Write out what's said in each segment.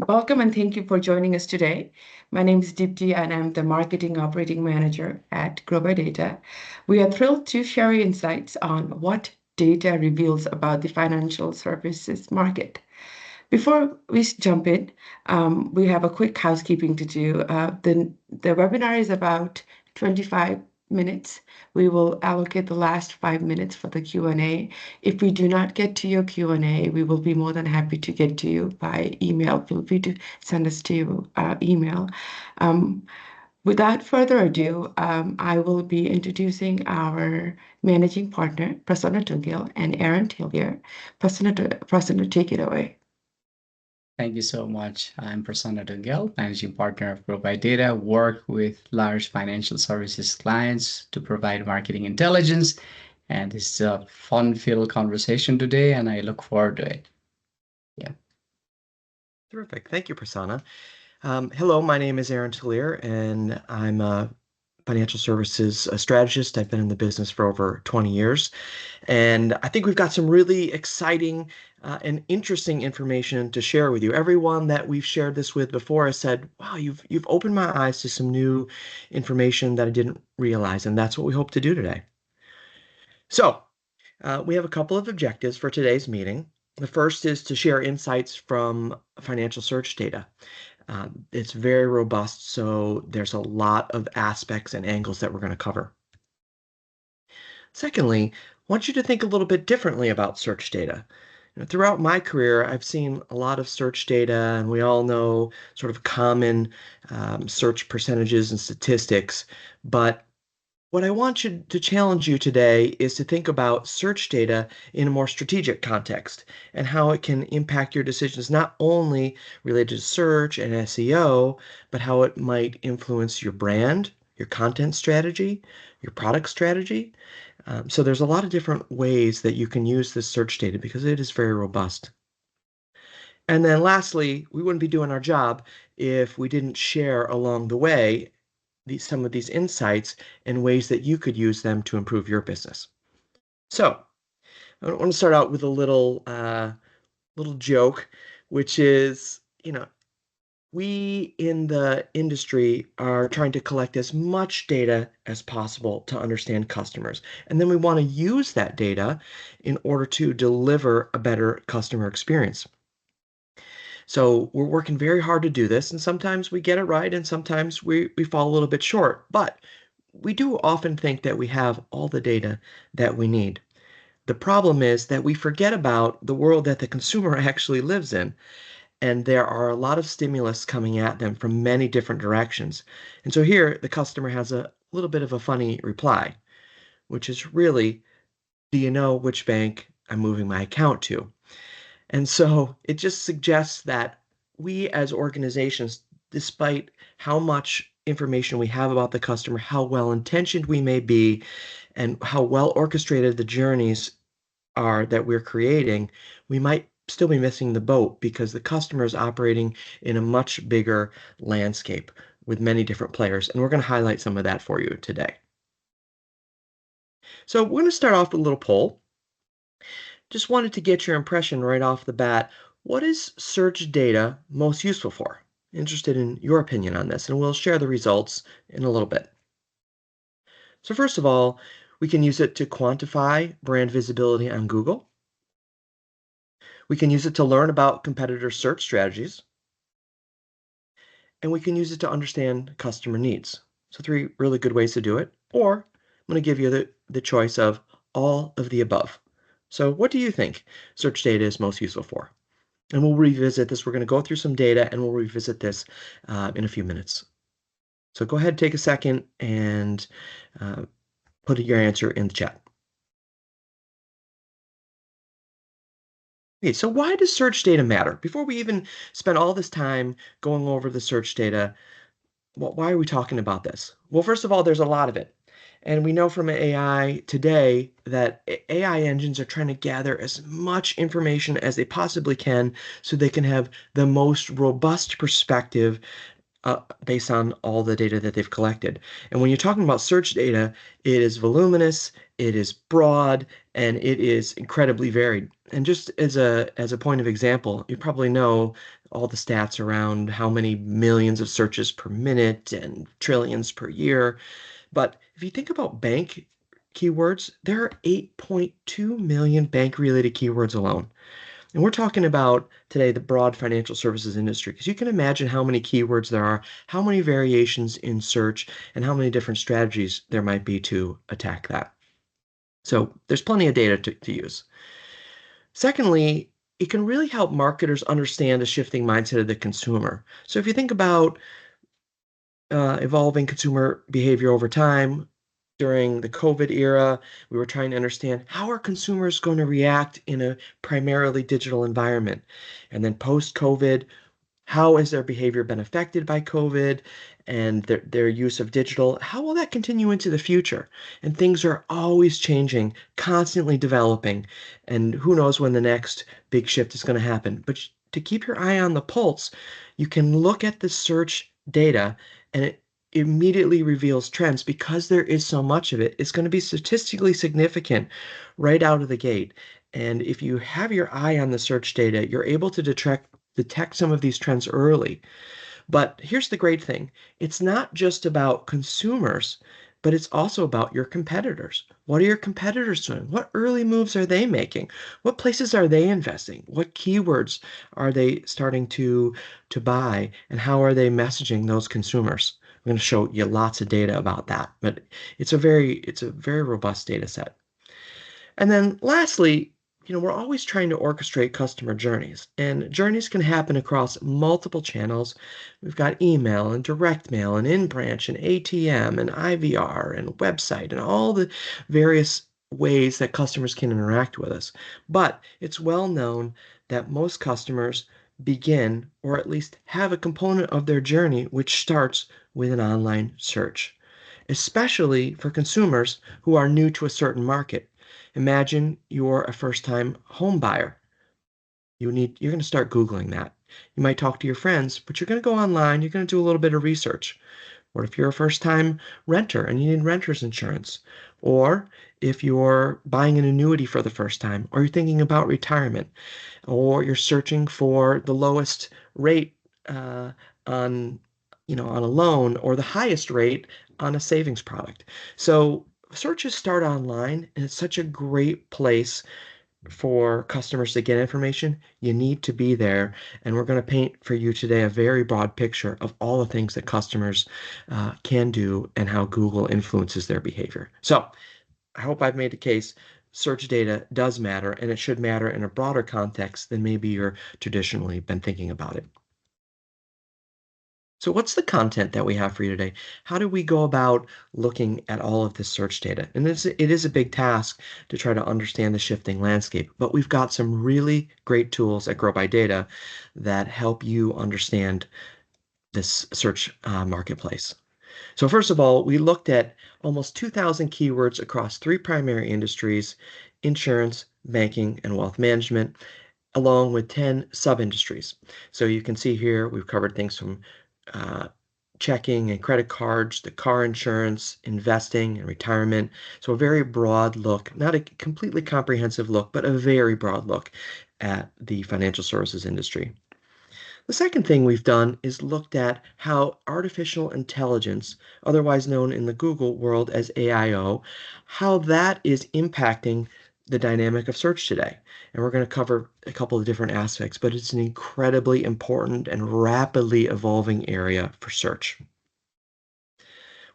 Welcome and thank you for joining us today. My name is Deepti and I'm the Marketing Operating Manager at GrowByData. We are thrilled to share insights on what data reveals about the financial services market. Before we jump in, we have a quick housekeeping to do. The webinar is about 25 minutes. We will allocate the last 5 minutes for the Q&A. If we do not get to your Q&A, we will be more than happy to get to you by email. Feel free to send us to your email. Without further ado, I will be introducing our managing partner, Prasanna Dhungel, and Aaron Tillier. Prasanna, take it away. Thank you so much. I'm Prasanna Dhungel, Managing Partner of GrowByData, work with large financial services clients to provide marketing intelligence. And it's a fun-filled conversation today, and I look forward to it. Yeah. Terrific. Thank you, Prasanna. Hello, my name is Aaron Tillier, and I'm a financial services strategist. I've been in the business for over 20 years, and I think we've got some really exciting and interesting information to share with you. Everyone that we've shared this with before has said, wow, you've opened my eyes to some new information that I didn't realize, and that's what we hope to do today. So we have a couple of objectives for today's meeting. The first is to share insights from financial search data. It's very robust, so there's a lot of aspects and angles that we're going to cover. Secondly, I want you to think a little bit differently about search data. Throughout my career, I've seen a lot of search data, and we all know sort of common search percentages and statistics. But what I want you to challenge you today is to think about search data in a more strategic context and how it can impact your decisions, not only related to search and SEO, but how it might influence your brand, your content strategy, your product strategy. So there's a lot of different ways that you can use this search data because it is very robust. And then lastly, we wouldn't be doing our job if we didn't share along the way some of these insights and ways that you could use them to improve your business. So I want to start out with a little joke, which is, we in the industry are trying to collect as much data as possible to understand customers. And then we want to use that data in order to deliver a better customer experience. So we're working very hard to do this, and sometimes we get it right, and sometimes we fall a little bit short. But we do often think that we have all the data that we need. The problem is that we forget about the world that the consumer actually lives in. And there are a lot of stimulus coming at them from many different directions. And so here, the customer has a little bit of a funny reply, which is really, do you know which bank I'm moving my account to? And so it just suggests that we as organizations, despite how much information we have about the customer, how well-intentioned we may be, and how well orchestrated the journeys are that we're creating, we might still be missing the boat because the customer is operating in a much bigger landscape with many different players. And we're going to highlight some of that for you today. So we're going to start off with a little poll. Just wanted to get your impression right off the bat. What is search data most useful for? Interested in your opinion on this, and we'll share the results in a little bit. So first of all, we can use it to quantify brand visibility on Google. We can use it to learn about competitor search strategies. And we can use it to understand customer needs. So 3 really good ways to do it. Or I'm going to give you the choice of all of the above. So what do you think search data is most useful for? And we'll revisit this. We're going to go through some data and we'll revisit this in a few minutes. So go ahead, take a second and put your answer in the chat. Okay, so why does search data matter? Before we even spend all this time going over the search data, why are we talking about this? Well, first of all, there's a lot of it. And we know from AI today that AI engines are trying to gather as much information as they possibly can so they can have the most robust perspective based on all the data that they've collected. And when you're talking about search data, it is voluminous, it is broad, and it is incredibly varied. And just as a point of example, you probably know all the stats around how many millions of searches per minute and trillions per year. But if you think about bank keywords, there are 8.2 million bank-related keywords alone. And we're talking about today the broad financial services industry, because you can imagine how many keywords there are, how many variations in search, and how many different strategies there might be to attack that. So there's plenty of data to use. Secondly, it can really help marketers understand the shifting mindset of the consumer. So if you think about evolving consumer behavior over time, during the COVID era, we were trying to understand how are consumers going to react in a primarily digital environment. And then post-COVID, how has their behavior been affected by COVID and their use of digital? How will that continue into the future? And things are always changing, constantly developing, and who knows when the next big shift is going to happen. But to keep your eye on the pulse, you can look at the search data and it immediately reveals trends because there is so much of it. It's going to be statistically significant right out of the gate. And if you have your eye on the search data, you're able to detect some of these trends early. But here's the great thing. It's not just about consumers, but it's also about your competitors. What are your competitors doing? What early moves are they making? What places are they investing? What keywords are they starting to buy? And how are they messaging those consumers? I'm going to show you lots of data about that, but it's a very robust data set. And then lastly, we're always trying to orchestrate customer journeys, and journeys can happen across multiple channels. We've got email and direct mail and in-branch and ATM and IVR and website and all the various ways that customers can interact with us. But it's well known that most customers begin or at least have a component of their journey which starts with an online search, especially for consumers who are new to a certain market. Imagine you're a first-time home buyer. You're going to start Googling that. You might talk to your friends, but you're going to go online, you're going to do a little bit of research. Or if you're a first-time renter and you need renter's insurance, or if you're buying an annuity for the first time, or you're thinking about retirement, or you're searching for the lowest rate uh, on on a loan or the highest rate on a savings product. So searches start online, and it's such a great place for customers to get information. You need to be there, and we're going to paint for you today a very broad picture of all the things that customers can do and how Google influences their behavior. So I hope I've made the case. Search data does matter, and it should matter in a broader context than maybe you're traditionally been thinking about it. So what's the content that we have for you today? How do we go about looking at all of this search data? And it is a big task to try to understand the shifting landscape, but we've got some really great tools at GrowByData that help you understand this search marketplace. So first of all, we looked at almost 2,000 keywords across three primary industries: insurance, banking, and wealth management, along with 10 sub-industries. So you can see here we've covered things from uh, checking and credit cards, the car insurance, investing, and retirement. So a very broad look, not a completely comprehensive look, but a very broad look at the financial services industry. The second thing we've done is looked at how artificial intelligence, otherwise known in the Google world as AIO, how that is impacting the dynamic of search today. And we're going to cover a couple of different aspects, but it's an incredibly important and rapidly evolving area for search.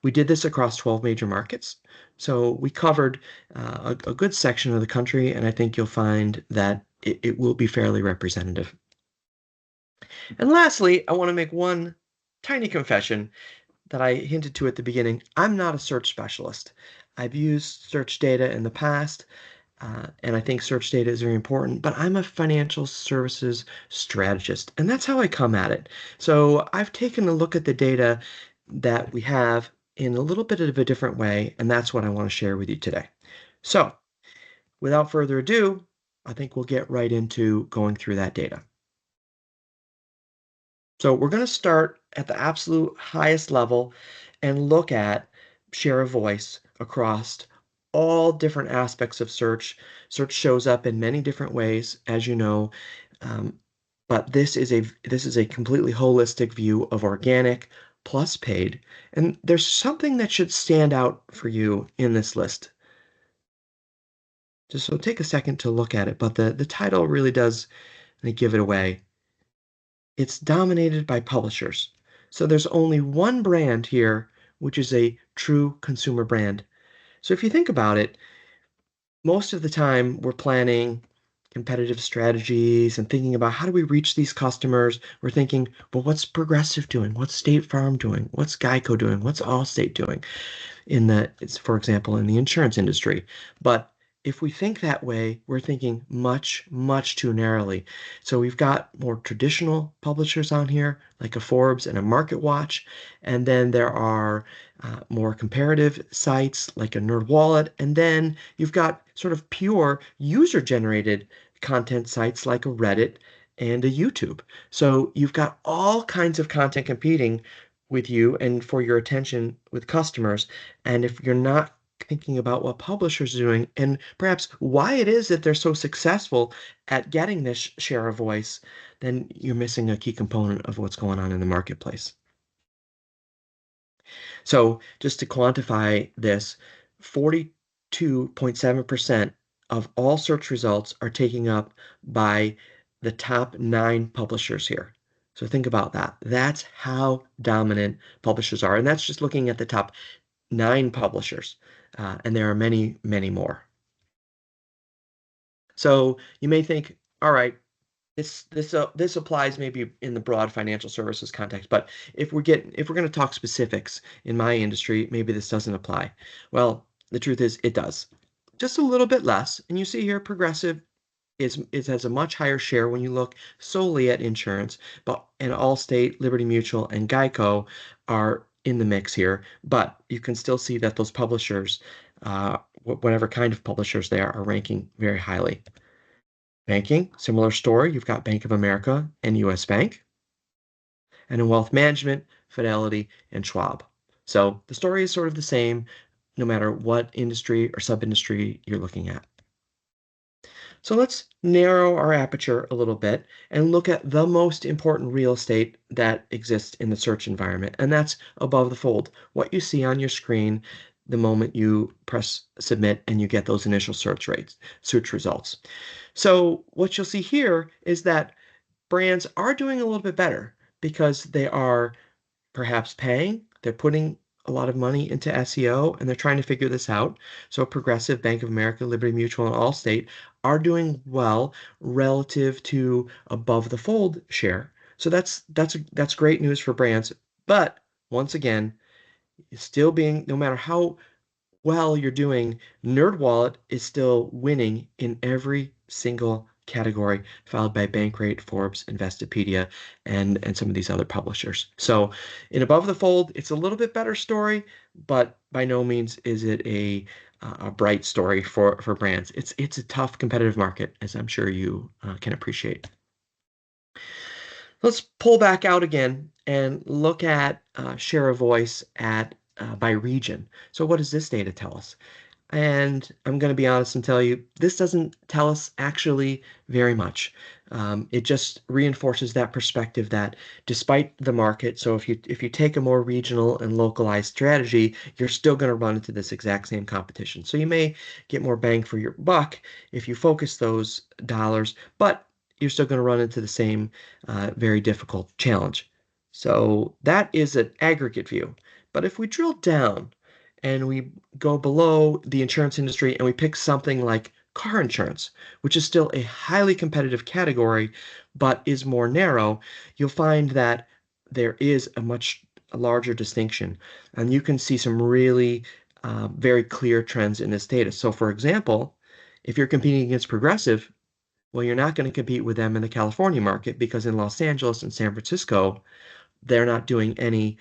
We did this across 12 major markets. So we covered a good section of the country, and I think you'll find that it will be fairly representative. And lastly, I want to make one tiny confession that I hinted to at the beginning. I'm not a search specialist. I've used search data in the past, and I think search data is very important, but I'm a financial services strategist, and that's how I come at it. So I've taken a look at the data that we have in a little bit of a different way, and that's what I want to share with you today. So without further ado, I think we'll get right into going through that data. So we're going to start at the absolute highest level and look at share of voice across all different aspects of search. Search shows up in many different ways, as you know, um, but this is a completely holistic view of organic plus paid. And there's something that should stand out for you in this list. Just so take a second to look at it, but the title really does give it away. It's dominated by publishers. So there's only one brand here, which is a true consumer brand. So if you think about it, most of the time we're planning competitive strategies and thinking about how do we reach these customers. We're thinking, well, what's Progressive doing? What's State Farm doing? What's Geico doing? What's Allstate doing? For example, in the insurance industry. But if we think that way, we're thinking much, much too narrowly. So we've got more traditional publishers on here, like a Forbes and a MarketWatch, and then there are more comparative sites like a NerdWallet, and then you've got sort of pure user-generated content sites like a Reddit and a YouTube. So you've got all kinds of content competing with you and for your attention with customers. And if you're not thinking about what publishers are doing and perhaps why it is that they're so successful at getting this share of voice, then you're missing a key component of what's going on in the marketplace. So just to quantify this, 42.7% of all search results are taken up by the top 9 publishers here. So think about that. That's how dominant publishers are. And that's just looking at the top 9 publishers. And there are many, many more. So you may think, all right, this applies maybe in the broad financial services context, but if we're going to talk specifics in my industry, maybe this doesn't apply. Well, the truth is it does. Just a little bit less. And you see here Progressive has a much higher share when you look solely at insurance, and Allstate, Liberty Mutual, and Geico are in the mix here. But you can still see that those publishers, whatever kind of publishers they are ranking very highly. Banking, similar story. You've got Bank of America and US Bank. And in wealth management, Fidelity and Schwab. So the story is sort of the same no matter what industry or sub-industry you're looking at. So let's narrow our aperture a little bit and look at the most important real estate that exists in the search environment, and that's above the fold, what you see on your screen the moment you press submit and you get those initial search results. So what you'll see here is that brands are doing a little bit better because they are perhaps paying, they're putting a lot of money into SEO, and they're trying to figure this out. So Progressive, Bank of America, Liberty Mutual, and Allstate are doing well relative to above the fold share. So that's great news for brands. But once again, it's still being, no matter how well you're doing, NerdWallet is still winning in every single category, followed by Bankrate, Forbes, Investopedia, and some of these other publishers. So in above the fold, it's a little bit better story, but by no means is it a bright story for brands. It's a tough competitive market, as I'm sure you can appreciate. Let's pull back out again and look at share of voice by region. So what does this data tell us? And I'm going to be honest and tell you, this doesn't tell us actually very much. It just reinforces that perspective that despite the market, so if you take a more regional and localized strategy, you're still going to run into this exact same competition. So you may get more bang for your buck if you focus those dollars, but you're still going to run into the same very difficult challenge. So that is an aggregate view. But if we drill down and we go below the insurance industry and we pick something like car insurance, which is still a highly competitive category, but is more narrow, you'll find that there is a larger distinction. And you can see some really very clear trends in this data. So for example, if you're competing against Progressive, well, you're not going to compete with them in the California market because in Los Angeles and San Francisco, they're not doing any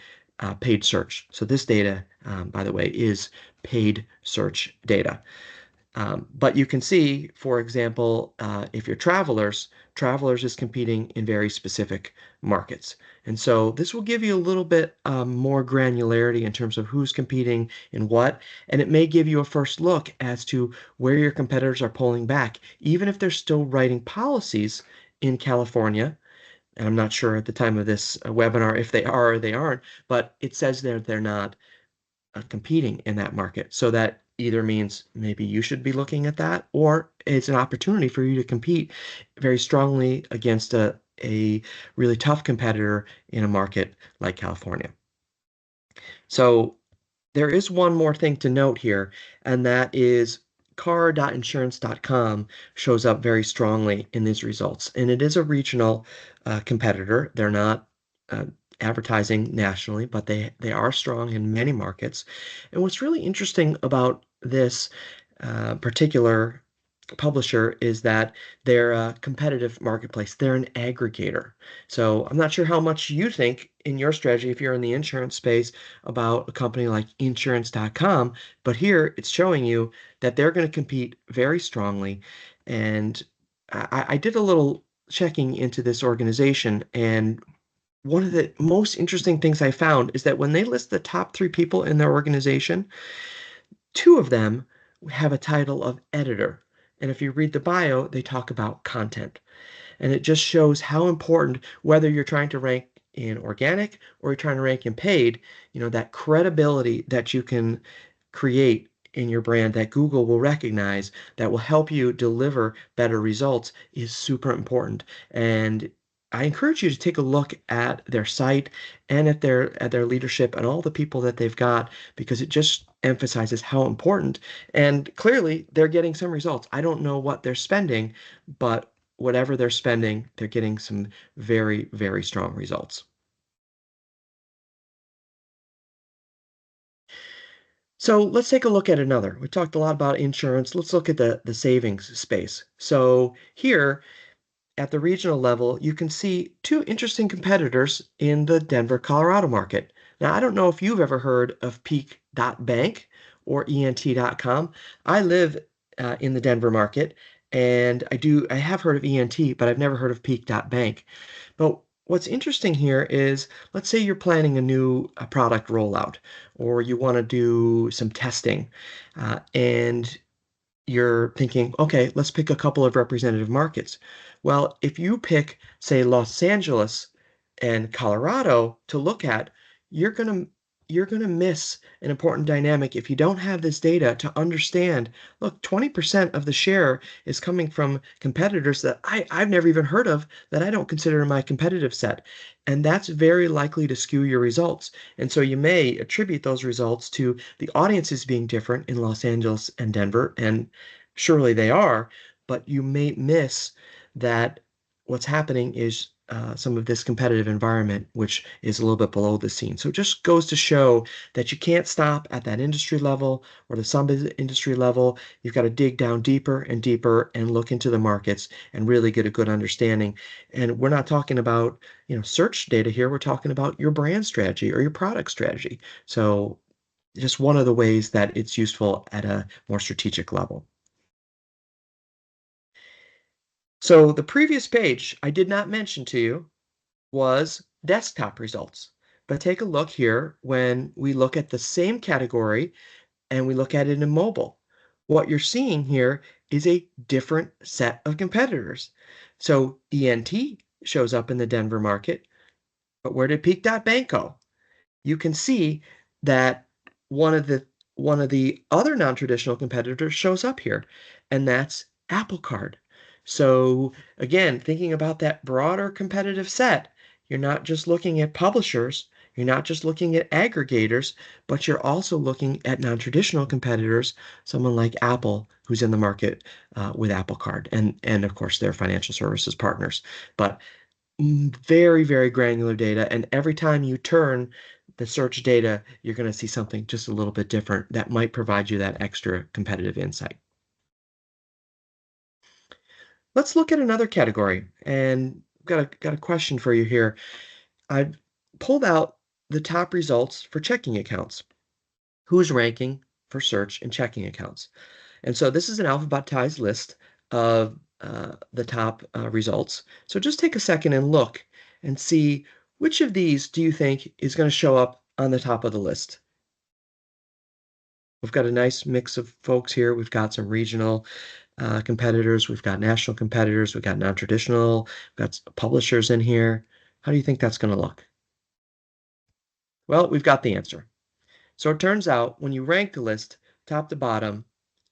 paid search. So this data, by the way, is paid search data. But you can see, for example, if you're Travelers is competing in very specific markets. And so this will give you a little bit more granularity in terms of who's competing in what, and it may give you a first look as to where your competitors are pulling back, even if they're still writing policies in California. and I'm not sure at the time of this webinar if they are or they aren't, but it says there they're not competing in that market. So that either means maybe you should be looking at that, or it's an opportunity for you to compete very strongly against a really tough competitor in a market like California. So there is one more thing to note here, and that is car.insurance.com shows up very strongly in these results. And it is a regional competitor. They're not uh, advertising nationally, but they are strong in many markets. And what's really interesting about this particular publisher is that they're a competitive marketplace. They're an aggregator. So I'm not sure how much you think in your strategy, if you're in the insurance space, about a company like insurance.com, but here it's showing you that they're going to compete very strongly. And I did a little checking into this organization, and one of the most interesting things I found is that when they list the top three people in their organization, two of them have a title of editor. And if you read the bio, they talk about content. And it just shows how important, whether you're trying to rank in organic or you're trying to rank in paid, that credibility that you can create in your brand that Google will recognize that will help you deliver better results is super important. And I encourage you to take a look at their site and at their leadership and all the people that they've got, because it just emphasizes how important. And clearly they're getting some results. I don't know what they're spending, but whatever they're spending, they're getting some very, very strong results. So let's take a look at another. We talked a lot about insurance. Let's look at the savings space. So here at the regional level, you can see two interesting competitors in the Denver, Colorado market. Now, I don't know if you've ever heard of Peak.bank or ENT.com. I live in the Denver market, and I have heard of ENT, but I've never heard of Peak.bank. But what's interesting here is, let's say you're planning a new product rollout, or you want to do some testing, and you're thinking, okay, let's pick a couple of representative markets. Well, if you pick, say, Los Angeles and Colorado to look at, you're gonna you're gonna miss an important dynamic if you don't have this data to understand. Look, 20% of the share is coming from competitors that I've never even heard of, that I don't consider in my competitive set. And that's very likely to skew your results. And so you may attribute those results to the audiences being different in Los Angeles and Denver, and surely they are, but you may miss that what's happening is some of this competitive environment, which is a little bit below the scene. So it just goes to show that you can't stop at that industry level or the sub industry level. You've got to dig down deeper and deeper and look into the markets and really get a good understanding. And we're not talking about, search data here. We're talking about your brand strategy or your product strategy. So just one of the ways that it's useful at a more strategic level. So the previous page I did not mention to you was desktop results. But take a look here when we look at the same category and we look at it in mobile. What you're seeing here is a different set of competitors. So ENT shows up in the Denver market, but where did Peak.bank go? You can see that one of the one of the other non-traditional competitors shows up here, and that's Apple Card. So again, thinking about that broader competitive set, you're not just looking at publishers, you're not just looking at aggregators, but you're also looking at non-traditional competitors, someone like Apple, who's in the market with Apple Card, and of course their financial services partners. But very, very granular data. And every time you turn the search data, you're going to see something just a little bit different that might provide you that extra competitive insight. Let's look at another category. And got a question for you here. I've pulled out the top results for checking accounts. Who's ranking for search and checking accounts? And so this is an alphabetized list of the top results. So just take a second and look and see, which of these do you think is going to show up on the top of the list? We've got a nice mix of folks here. We've got some regional competitors, we've got national competitors, we've got non-traditional, we've got publishers in here. How do you think that's going to look? Well, we've got the answer. So it turns out when you rank the list top to bottom,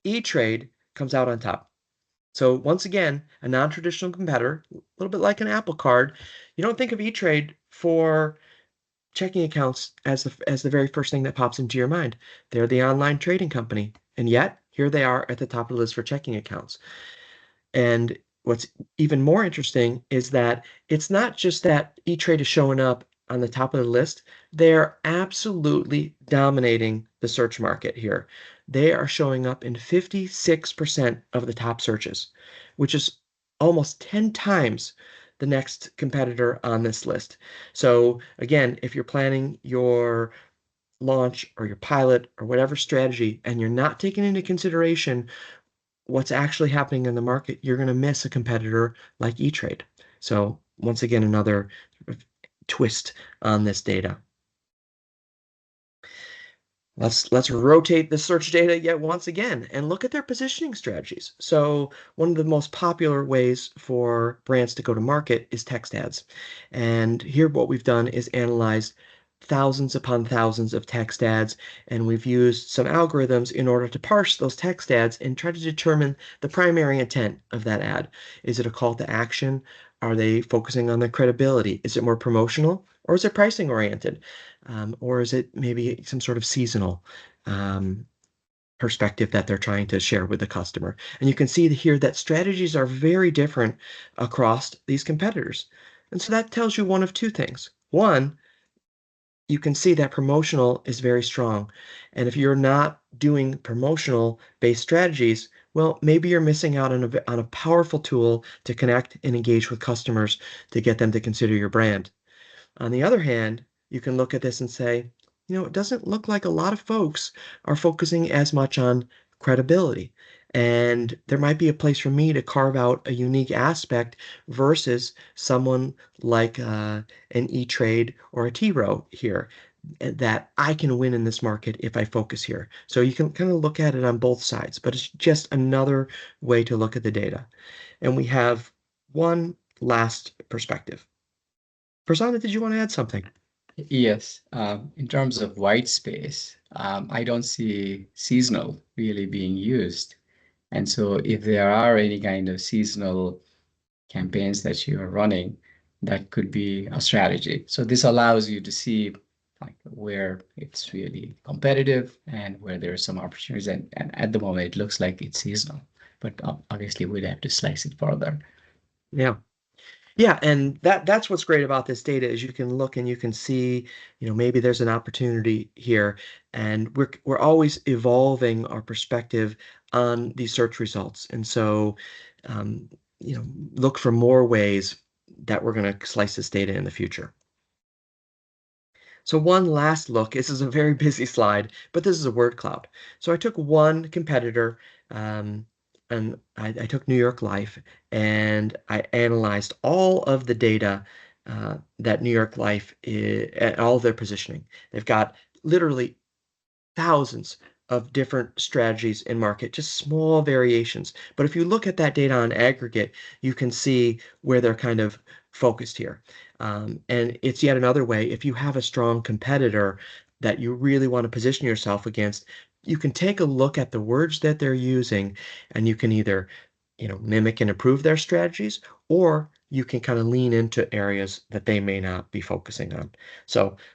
E-Trade comes out on top. So once again, a non-traditional competitor, a little bit like an Apple Card. You don't think of E-Trade for checking accounts as the very first thing that pops into your mind. They're the online trading company, and yet here they are at the top of the list for checking accounts. And what's even more interesting is that it's not just that E-Trade is showing up on the top of the list, they're absolutely dominating the search market here. They are showing up in 56% of the top searches, which is almost 10 times the next competitor on this list. So again, if you're planning your launch or your pilot or whatever strategy and you're not taking into consideration what's actually happening in the market, you're going to miss a competitor like E-Trade. So once again, another twist on this data. Let's rotate the search data yet once again and look at their positioning strategies. So one of the most popular ways for brands to go to market is text ads. And here what we've done is analyze thousands upon thousands of text ads, and we've used some algorithms in order to parse those text ads and try to determine the primary intent of that ad. Is it a call to action? Are they focusing on their credibility? Is it more promotional, or is it pricing oriented? Or is it maybe some sort of seasonal perspective that they're trying to share with the customer? And you can see here that strategies are very different across these competitors. And so that tells you one of two things. One, you can see that promotional is very strong. And if you're not doing promotional based strategies, well, maybe you're missing out on a powerful tool to connect and engage with customers to get them to consider your brand. On the other hand, you can look at this and say, it doesn't look like a lot of folks are focusing as much on credibility. And there might be a place for me to carve out a unique aspect versus someone like an E-Trade or a T-Row here, that I can win in this market if I focus here. So you can kind of look at it on both sides, but it's just another way to look at the data. And we have one last perspective. Prasanna, did you want to add something? Yes, in terms of white space, I don't see seasonal really being used. And so if there are any kind of seasonal campaigns that you are running, that could be a strategy. So this allows you to see like where it's really competitive and where there are some opportunities. And at the moment, it looks like it's seasonal, but obviously we'd have to slice it further. Yeah. Yeah, and that's what's great about this data is you can look and you can see, maybe there's an opportunity here, and we're always evolving our perspective on these search results. And so, um, look for more ways that we're going to slice this data in the future. So one last look. This is a very busy slide, but this is a word cloud. So I took one competitor, and I took New York Life, and I analyzed all of the data that New York Life and all of their positioning. They've got literally thousands of different strategies in market, just small variations. But if you look at that data on aggregate, you can see where they're kind of focused here. And it's yet another way, if you have a strong competitor that you really want to position yourself against, you can take a look at the words that they're using, and you can either, mimic and improve their strategies, or you can kind of lean into areas that they may not be focusing on.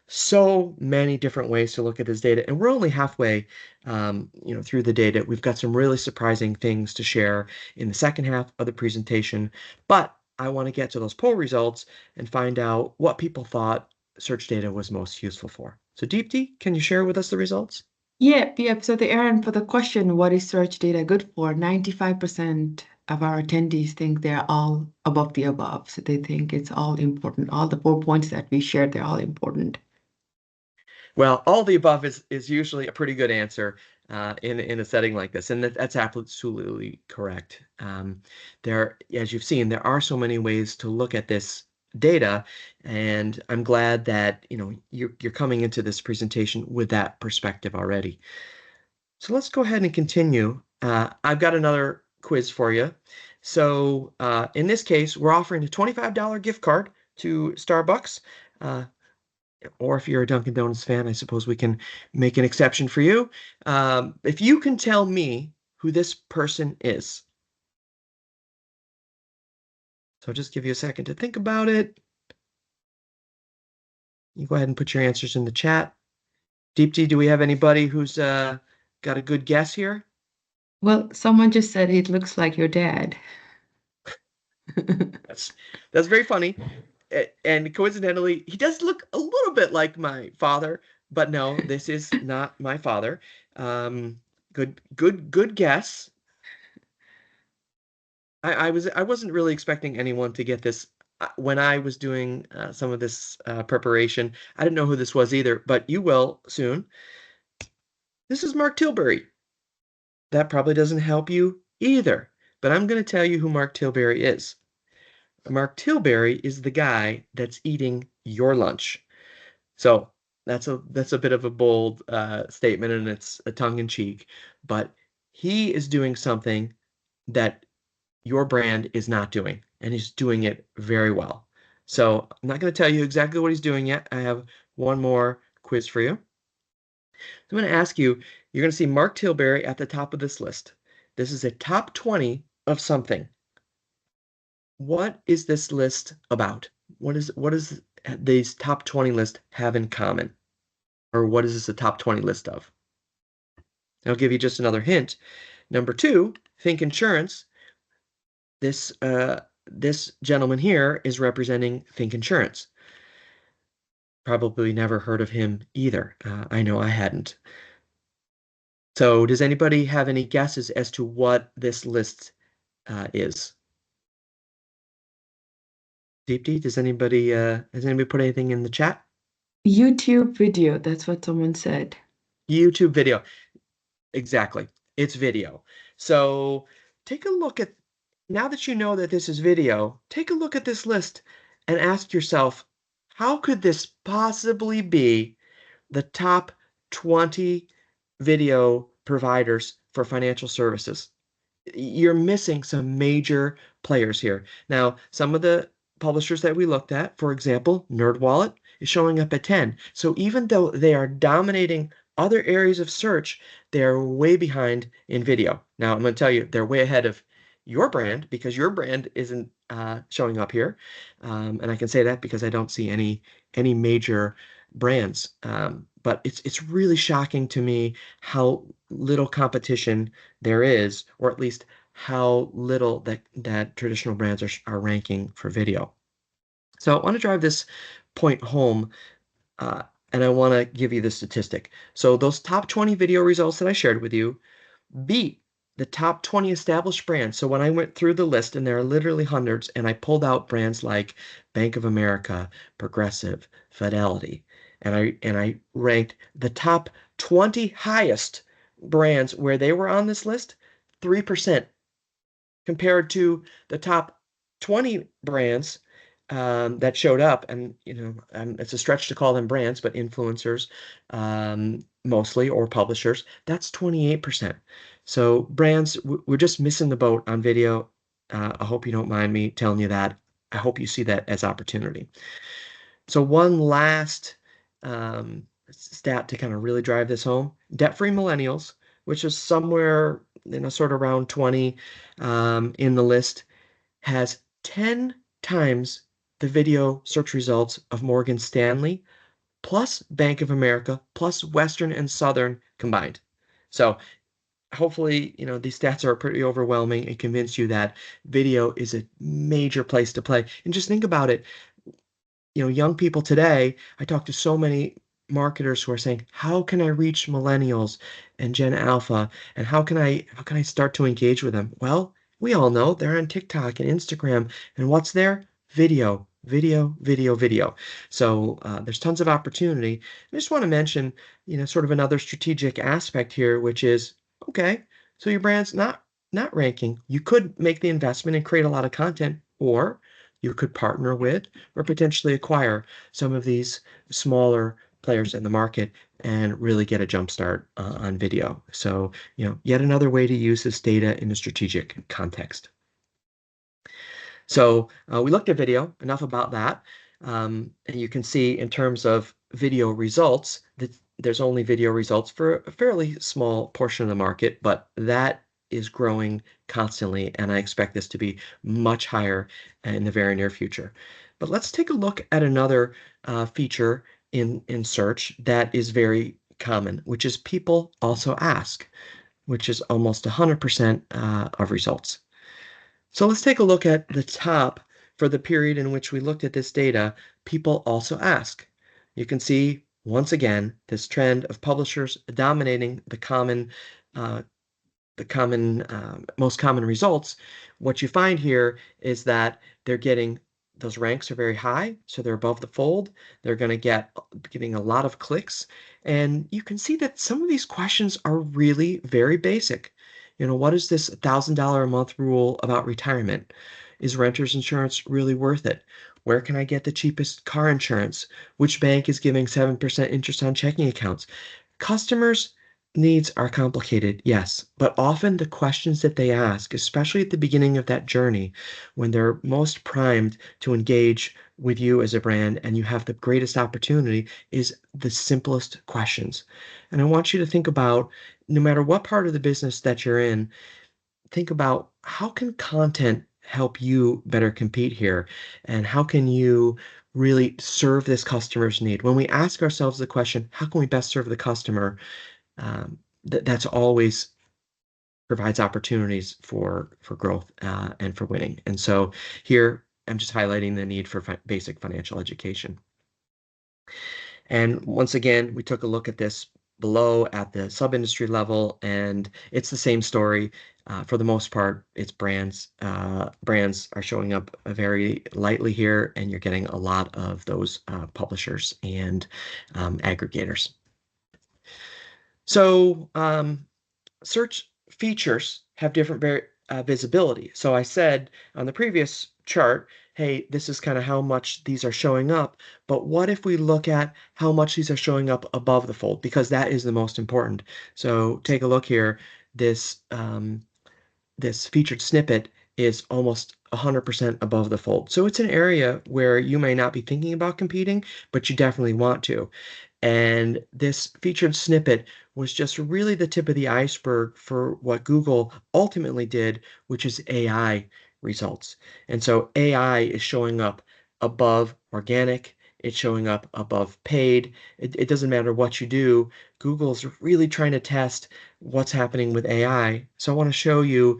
So many different ways to look at this data, and we're only halfway, through the data. We've got some really surprising things to share in the second half of the presentation, but I want to get to those poll results and find out what people thought search data was most useful for. So Deepti, can you share with us the results? Yeah. So the Aaron, for the question, what is search data good for? 95% of our attendees think they're all above the above. So they think it's all important. All the 4 points that we shared, they're all important. Well, all the above is usually a pretty good answer in a setting like this, and that's absolutely correct. As you've seen, there are so many ways to look at this data, and I'm glad that you're coming into this presentation with that perspective already. So let's go ahead and continue. I've got another quiz for you. So in this case, we're offering a $25 gift card to Starbucks. Or if you're a Dunkin' Donuts fan, I suppose we can make an exception for you. If you can tell me who this person is. So I'll just give you a second to think about it. You go ahead and put your answers in the chat. Deepti, do we have anybody who's got a good guess here? Well, someone just said it looks like your dad. That's very funny. And coincidentally, he does look a little bit like my father, but no, this is not my father. Good guess. I wasn't really expecting anyone to get this. When I was doing some of this preparation, I didn't know who this was either, but you will soon. This is Mark Tilbury. That probably doesn't help you either, but I'm going to tell you who Mark Tilbury is. Mark Tilbury is the guy that's eating your lunch. So that's a bit of a bold statement, and it's a tongue in cheek, but he is doing something that your brand is not doing, and he's doing it very well. So I'm not going to tell you exactly what he's doing yet. I have one more quiz for you. I'm going to ask you, you're going to see Mark Tilbury at the top of this list. This is a top 20 of something. What is this list about? What is these top 20 list have in common? Or what is this a top 20 list of? I'll give you just another hint. Number 2, think insurance. This gentleman here is representing Think Insurance. Probably never heard of him either. I know I hadn't. So does anybody have any guesses as to what this list is? Deepti, does anybody put anything in the chat? YouTube video, that's what someone said. YouTube video. Exactly. It's video. So take a look at, now that you know that this is video, take a look at this list and ask yourself, how could this possibly be the top 20 video providers for financial services? You're missing some major players here. Now, some of the publishers that we looked at, for example, NerdWallet is showing up at 10. So even though they are dominating other areas of search, they are way behind in video. Now, I'm going to tell you, they're way ahead of your brand because your brand isn't showing up here. And I can say that because I don't see any major brands. But it's really shocking to me how little competition there is, or at least how little that traditional brands are ranking for video. So I want to drive this point home, and I want to give you the statistic. So those top 20 video results that I shared with you beat the top 20 established brands. So when I went through the list, and there are literally hundreds, and I pulled out brands like Bank of America, Progressive, Fidelity, and I ranked the top 20 highest brands where they were on this list, 3% compared to the top 20 brands that showed up. And it's a stretch to call them brands, but influencers mostly, or publishers, that's 28%. So brands, we're just missing the boat on video. I hope you don't mind me telling you that. I hope you see that as opportunity. So one last stat to kind of really drive this home: debt-free millennials, which is somewhere sort of around 20 in the list, has 10 times the video search results of Morgan Stanley, plus Bank of America, plus Western and Southern combined. So hopefully, these stats are pretty overwhelming and convince you that video is a major place to play. And just think about it. Young people today, I talk to so many marketers who are saying, how can I reach millennials and Gen Alpha? And how can I start to engage with them? Well, we all know they're on TikTok and Instagram. And what's there? Video, video, video, video. So there's tons of opportunity. I just want to mention, sort of another strategic aspect here, which is, okay, so your brand's not ranking. You could make the investment and create a lot of content, or you could partner with or potentially acquire some of these smaller players in the market and really get a jump start on video. So, yet another way to use this data in a strategic context. So we looked at video, enough about that. And you can see in terms of video results that there's only video results for a fairly small portion of the market, but that is growing constantly, and I expect this to be much higher in the very near future. But let's take a look at another feature in search that is very common, which is people also ask, which is almost 100% of results. So let's take a look at the top for the period in which we looked at this data. People also ask. You can see, once again, this trend of publishers dominating the most common results. What you find here is that they're getting those ranks are very high, so they're above the fold. They're going to getting a lot of clicks, and you can see that some of these questions are really very basic. What is this $1,000 a month rule about retirement? Is renter's insurance really worth it? Where can I get the cheapest car insurance? Which bank is giving 7% interest on checking accounts? Customers' needs are complicated, yes, but often the questions that they ask, especially at the beginning of that journey, when they're most primed to engage with you as a brand and you have the greatest opportunity, is the simplest questions. And I want you to think about, no matter what part of the business that you're in, think about how can content help you better compete here, and how can you really serve this customer's need? When we ask ourselves the question, how can we best serve the customer? That's always provides opportunities for growth and for winning. And so here I'm just highlighting the need for basic financial education. And once again, we took a look at this below at the sub-industry level, and it's the same story. For the most part, it's brands. Brands are showing up very lightly here, and you're getting a lot of those publishers and aggregators. So search features have different visibility. So I said on the previous chart, hey, this is kind of how much these are showing up. But what if we look at how much these are showing up above the fold? Because that is the most important. So take a look here. This featured snippet is almost 100% above the fold. So it's an area where you may not be thinking about competing, but you definitely want to. And this featured snippet was just really the tip of the iceberg for what Google ultimately did, which is AI results. And so AI is showing up above organic, it's showing up above paid. It doesn't matter what you do. Google's really trying to test what's happening with AI. So I want to show you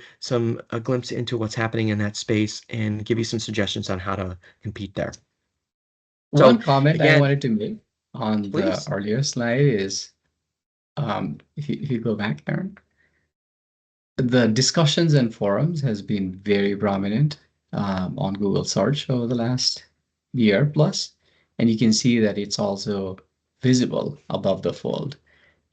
a glimpse into what's happening in that space and give you some suggestions on how to compete there. One So comment I again, wanted to make on the please. earlier slide is, if you go back, Aaron, the discussions and forums has been very prominent on Google search over the last year plus, and you can see that it's also visible above the fold.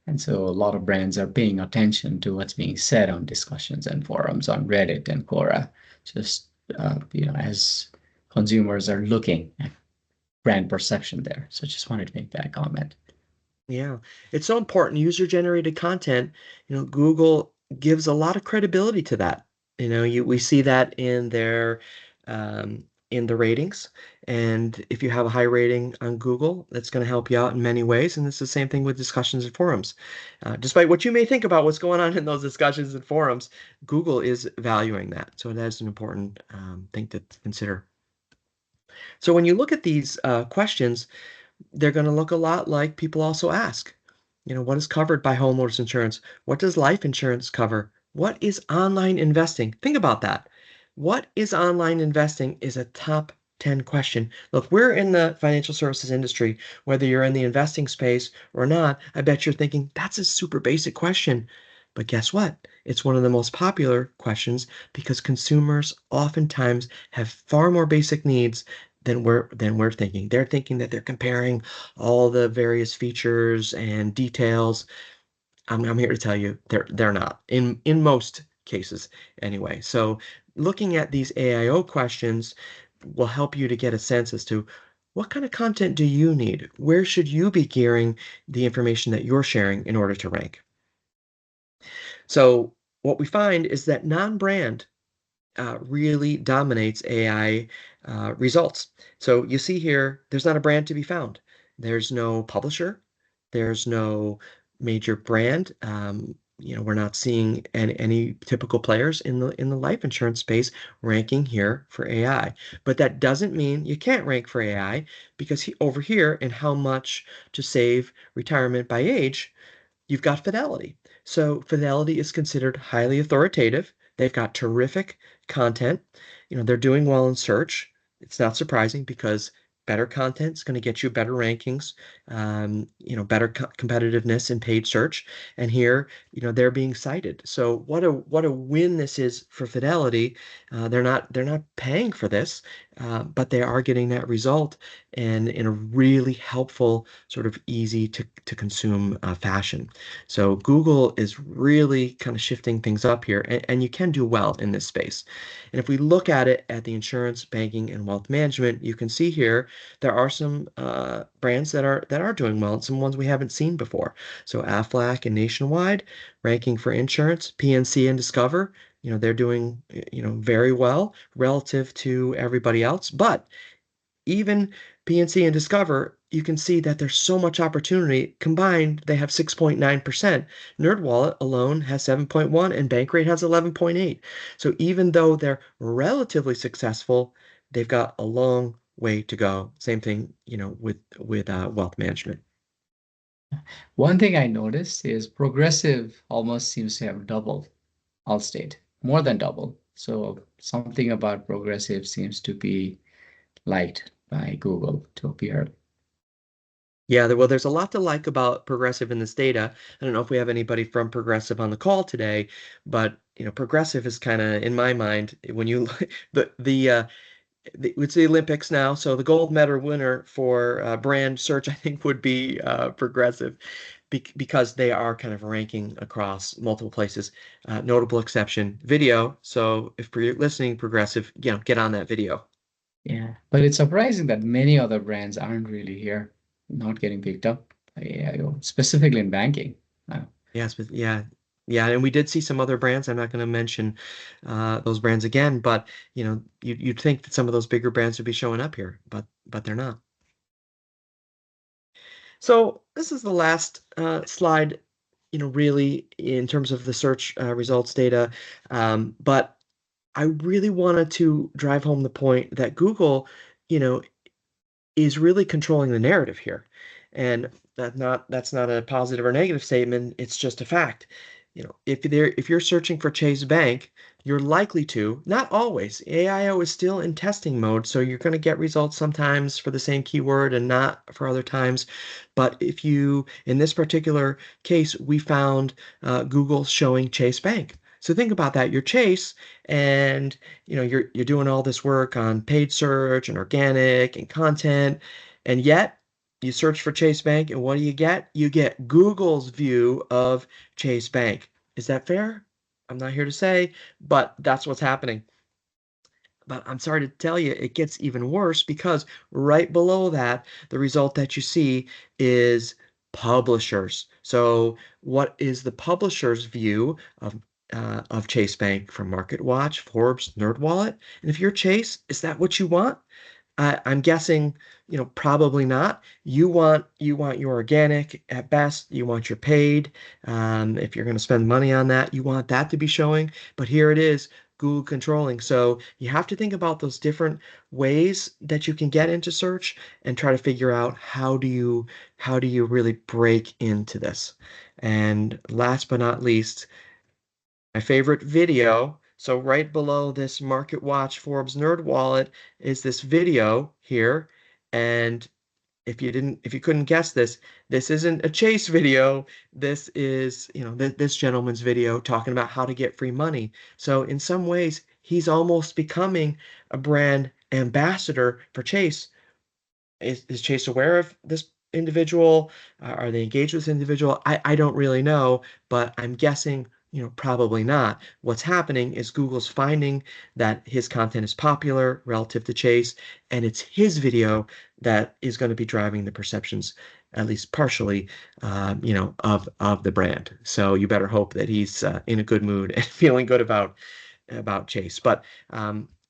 And so a lot of brands are paying attention to what's being said on discussions and forums on Reddit and Quora, just as consumers are looking at brand perception there. So just wanted to make that comment. Yeah, it's so important. User-generated content, Google gives a lot of credibility to that. We see that in the ratings. And if you have a high rating on Google, that's going to help you out in many ways. And it's the same thing with discussions and forums. Despite what you may think about what's going on in those discussions and forums, Google is valuing that. So that is an important thing to consider. So when you look at these questions, they're going to look a lot like people also ask. What is covered by homeowners insurance? What does life insurance cover? What is online investing? Think about that. What is online investing is a top 10 question. Look, we're in the financial services industry. Whether you're in the investing space or not, I bet you're thinking that's a super basic question. But guess what? It's one of the most popular questions because consumers oftentimes have far more basic needs than we're thinking. They're thinking that they're comparing all the various features and details. I'm here to tell you they're not in most cases anyway. So looking at these AIO questions will help you to get a sense as to What kind of content do you need? Where should you be gearing the information that you're sharing in order to rank? So what we find is that non-brand really dominates AI results. So you see here, there's not a brand to be found. There's no publisher. There's no major brand. We're not seeing any typical players in the life insurance space ranking here for AI. But that doesn't mean you can't rank for AI because over here in how much to save retirement by age, you've got Fidelity. So Fidelity is considered highly authoritative. They've got terrific content. They're doing well in search. It's not surprising because better content is going to get you better rankings, better competitiveness in paid search. And here, they're being cited. So what a win this is for Fidelity. They're not paying for this, but they are getting that result and in a really helpful, sort of easy to consume fashion. So Google is really kind of shifting things up here, and you can do well in this space. And if we look at it at the insurance, banking, and wealth management, you can see here there are some brands that are doing well, and some ones we haven't seen before. So Aflac and Nationwide ranking for insurance, PNC and Discover. They're doing very well relative to everybody else, but even PNC and Discover, you can see that there's so much opportunity. Combined, they have 6.9%. NerdWallet alone has 7.1 and Bankrate has 11.8. So even though they're relatively successful, they've got a long way to go. Same thing, with wealth management. One thing I noticed is Progressive almost seems to have doubled Allstate, more than double. So something about Progressive seems to be liked by Google to appear. Yeah, well, there's a lot to like about Progressive in this data. I don't know if we have anybody from Progressive on the call today, but Progressive is kind of, in my mind, when you it's the Olympics now, so the gold medal winner for brand search, I think, would be Progressive, because they are kind of ranking across multiple places. Notable exception, video. So if you're listening, Progressive, get on that video. Yeah, but it's surprising that many other brands aren't really here, not getting picked up by AI, specifically in banking. Uh, Yes, but yeah, and we did see some other brands. I'm not going to mention those brands again, but you'd think that some of those bigger brands would be showing up here, but they're not. So this is the last slide, really in terms of the search results data. But I really wanted to drive home the point that Google, you know, is really controlling the narrative here. And that's not a positive or negative statement, it's just a fact. If you're searching for Chase Bank, you're likely to, not always. AIO is still in testing mode, so you're going to get results sometimes for the same keyword and not for other times. But in this particular case, we found Google showing Chase Bank. So think about that. You're Chase, and you're doing all this work on paid search and organic and content, and yet you search for Chase Bank, and what do you get? You get Google's view of Chase Bank. Is that fair? I'm not here to say, but that's what's happening. But I'm sorry to tell you, it gets even worse because right below that, the result that you see is publishers. So, what is the publisher's view of Chase Bank from MarketWatch, Forbes, NerdWallet? And if you're Chase, is that what you want? I'm guessing, probably not. You want your organic at best. You want your paid. If you're going to spend money on that, you want that to be showing. But here it is, Google controlling. So you have to think about those different ways that you can get into search and try to figure out how do you really break into this. And last but not least, my favorite video. So right below this MarketWatch Forbes NerdWallet is this video here. And if you couldn't guess this, this isn't a Chase video. This is, this gentleman's video talking about how to get free money. So in some ways, he's almost becoming a brand ambassador for Chase. Is Chase aware of this individual? Are they engaged with this individual? I don't really know, but I'm guessing Probably not. What's happening is Google's finding that his content is popular relative to Chase, and it's his video that is going to be driving the perceptions, at least partially, of the brand. So you better hope that he's in a good mood and feeling good about Chase. But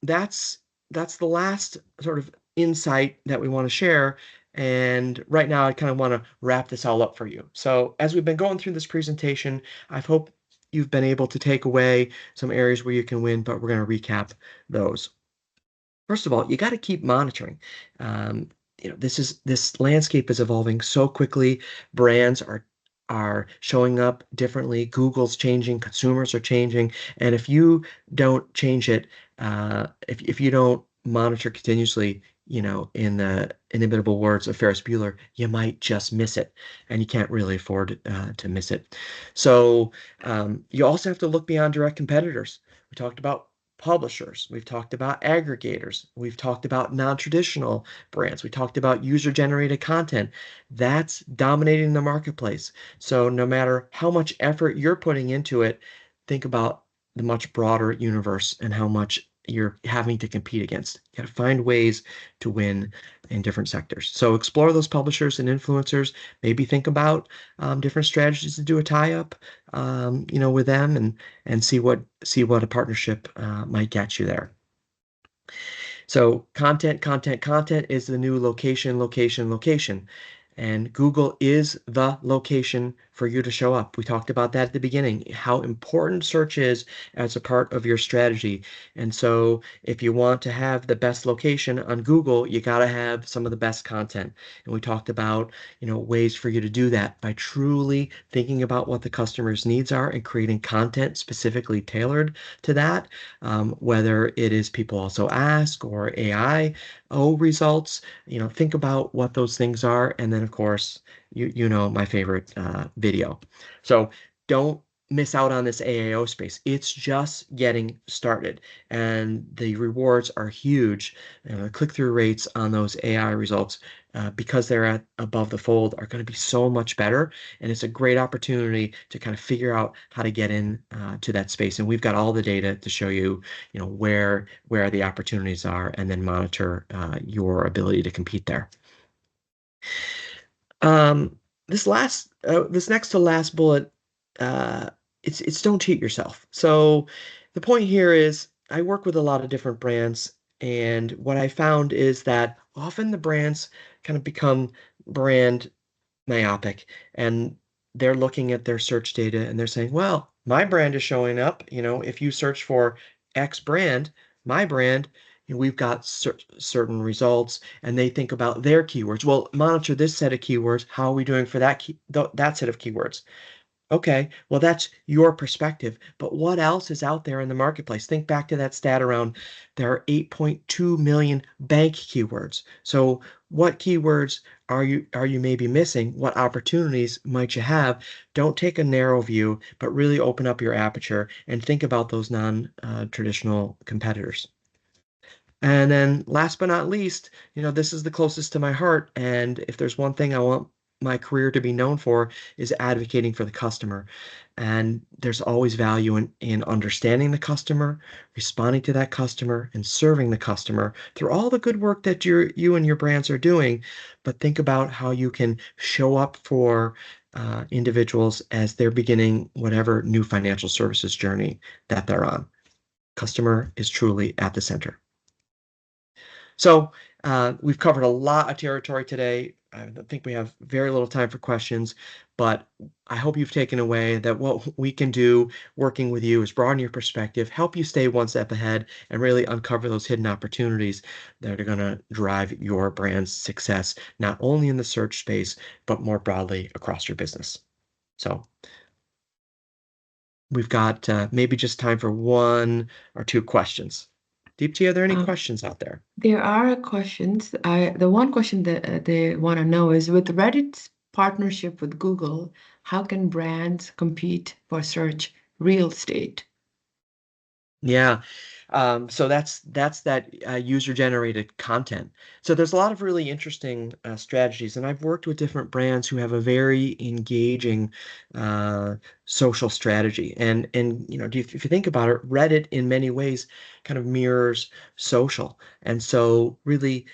that's the last sort of insight that we want to share. And right now, I kind of want to wrap this all up for you. So as we've been going through this presentation, I hope you've been able to take away some areas where you can win, but we're going to recap those. First of all, you got to keep monitoring. This landscape is evolving so quickly. Brands are showing up differently. Google's changing, consumers are changing, and if you don't change it, if you don't monitor continuously, in the inimitable words of Ferris Bueller, you might just miss it, and you can't really afford to miss it. So you also have to look beyond direct competitors. We talked about publishers. We've talked about aggregators. We've talked about non-traditional brands. We talked about user-generated content. That's dominating the marketplace. So no matter how much effort you're putting into it, think about the much broader universe and how much you're having to compete against. You got to find ways to win in different sectors. So explore those publishers and influencers. Maybe think about different strategies to do a tie-up, with them and see what a partnership might get you there. So content is the new location. And Google is the location for you to show up. We talked about that at the beginning, how important search is as a part of your strategy. And so if you want to have the best location on Google, you got to have some of the best content. And we talked about, ways for you to do that by truly thinking about what the customer's needs are and creating content specifically tailored to that, whether it is people also ask or AIO results. Think about what those things are, and then of course, my favorite video. So don't miss out on this AIO space. It's just getting started, and the rewards are huge. Click-through rates on those AI results, because they're at above the fold, are going to be so much better, and it's a great opportunity to kind of figure out how to get in to that space. And we've got all the data to show you, where the opportunities are, and then monitor your ability to compete there. This next to last bullet, it's don't cheat yourself. So the point here is I work with a lot of different brands, and what I found is that often the brands kind of become brand myopic, and they're looking at their search data and they're saying, well, my brand is showing up. If you search for X brand, my brand, we've got certain results, and they think about their keywords. Well, monitor this set of keywords. How are we doing for that set of keywords? Okay, well, that's your perspective, but what else is out there in the marketplace? Think back to that stat around there are 8.2 million bank keywords. So what keywords are you maybe missing? What opportunities might you have? Don't take a narrow view, but really open up your aperture and think about those non-traditional competitors. And then last but not least, this is the closest to my heart. And if there's one thing I want my career to be known for, is advocating for the customer. And there's always value in understanding the customer, responding to that customer, and serving the customer through all the good work that you and your brands are doing. But think about how you can show up for individuals as they're beginning whatever new financial services journey that they're on. Customer is truly at the center. So we've covered a lot of territory today. I think we have very little time for questions, but I hope you've taken away that what we can do working with you is broaden your perspective, help you stay one step ahead, and really uncover those hidden opportunities that are going to drive your brand's success, not only in the search space, but more broadly across your business. So we've got maybe just time for one or two questions. Deepti, are there any questions out there? There are questions. The one question that they want to know is, with Reddit's partnership with Google, how can brands compete for search real estate? Yeah. So that's that user-generated content. So there's a lot of really interesting strategies, and I've worked with different brands who have a very engaging uh, social strategy. And if you think about it, Reddit in many ways kind of mirrors social. And so really,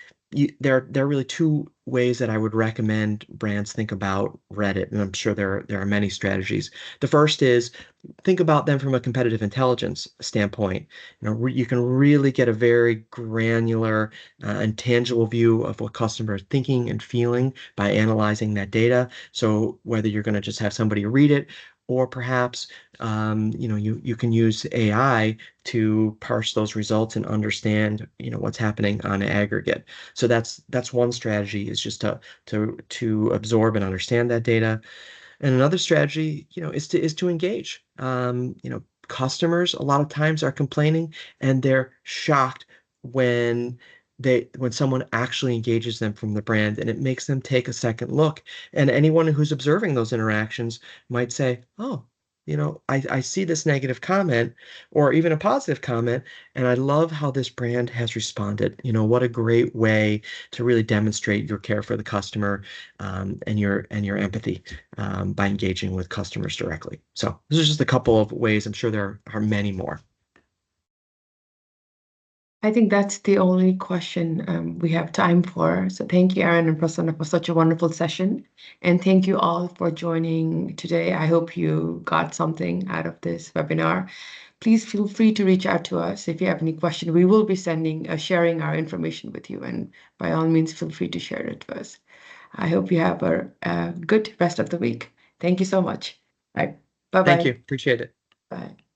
there are really two ways that I would recommend brands think about Reddit, and I'm sure there are many strategies. The first is think about them from a competitive intelligence standpoint. You can really get a very granular and tangible view of what customers are thinking and feeling by analyzing that data. So whether you're going to just have somebody read it, or perhaps you can use AI to parse those results and understand what's happening on aggregate. So that's one strategy, is just to absorb and understand that data. And another strategy, is to engage. Customers a lot of times are complaining, and they're shocked when when someone actually engages them from the brand, and it makes them take a second look. And anyone who's observing those interactions might say, "Oh, I see this negative comment or even a positive comment, and I love how this brand has responded. What a great way to really demonstrate your care for the customer, and your empathy, by engaging with customers directly." So this is just a couple of ways. I'm sure there are many more. I think that's the only question we have time for. So thank you, Aaron and Prasanna, for such a wonderful session. And thank you all for joining today. I hope you got something out of this webinar. Please feel free to reach out to us if you have any question. We will be sharing our information with you, and by all means, feel free to share it with us. I hope you have a good rest of the week. Thank you so much. Bye. Thank you. Bye-bye. Appreciate it. Bye.